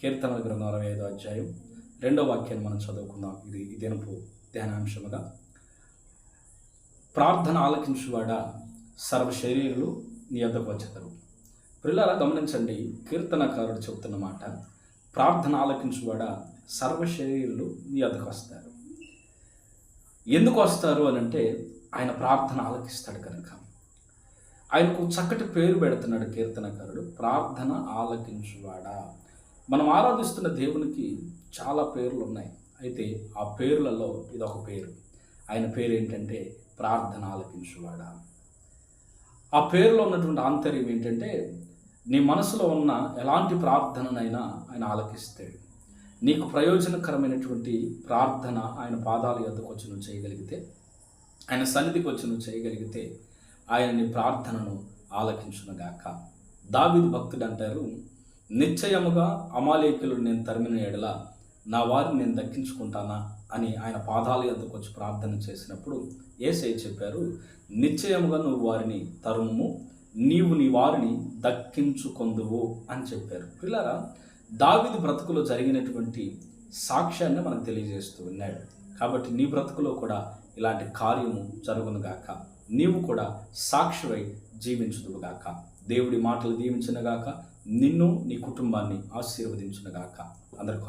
కీర్తనల గ్రంథం 65వ అధ్యాయం 2వ వాక్యాన్ని మనం చదువుకుందాం. ఇది ఈ దినపు ధ్యానాంశముగా. ప్రార్థన ఆలకించువాడా సర్వ శరీరులు నీ యొద్దకు వచ్చెదరు. ప్రియులారా గమనించండి, కీర్తనకారుడు చెబుతున్న మాట, ప్రార్థన ఆలకించువాడా సర్వ శరీరులు నీ యొద్దకు వస్తారు. ఎందుకు వస్తారు అని అంటే ఆయన ప్రార్థన ఆలకిస్తాడు కనుక. ఆయనకు చక్కటి పేరు పెడుతున్నాడు కీర్తనకారుడు, ప్రార్థన ఆలకించువాడా. మనం ఆరాధిస్తున్న దేవునికి చాలా పేర్లు ఉన్నాయి. అయితే ఆ పేర్లలో ఇదొక పేరు. ఆయన పేరు ఏంటంటే ప్రార్థన ఆలకించువాడా. ఆ పేరులో ఉన్నటువంటి ఆంతర్యం ఏంటంటే నీ మనసులో ఉన్న ఎలాంటి ప్రార్థననైనా ఆయన ఆలకిస్తాడు. నీకు ప్రయోజనకరమైనటువంటి ప్రార్థన ఆయన పాదాల యొద్దకు వచ్చి నువ్వు చేయగలిగితే, ఆయన సన్నిధికి వచ్చి నువ్వు చేయగలిగితే ఆయన నీ ప్రార్థనను ఆలకించునుగాక. దావీదు భక్తుడు అంటారు, నిశ్చయముగా అమాలేకులు నేను తరిమిన ఎడల నా వారిని నేను దక్కించుకుంటానా అని ఆయన పాదాల యొద్దకు వచ్చి ప్రార్థన చేసినప్పుడు యేసయ్య చెప్పారు, నిశ్చయముగా నువ్వు వారిని తరుము, నీవు నీ వారిని దక్కించుకొందువు అని చెప్పారు. పిల్లరా, దావీదు బ్రతుకులో జరిగినటువంటి సాక్ష్యాన్ని మనకు తెలియజేస్తూ ఉన్నాడు. కాబట్టి నీ బ్రతుకులో కూడా ఇలాంటి కార్యము జరుగునుగాక. నీవు కూడా సాక్షివై జీవించుదువుగాక. దేవుడి మాటలు దీవించునుగాక. నిన్ను నీ కుటుంబాన్ని ఆశీర్వదించునుగాక. అందరికీ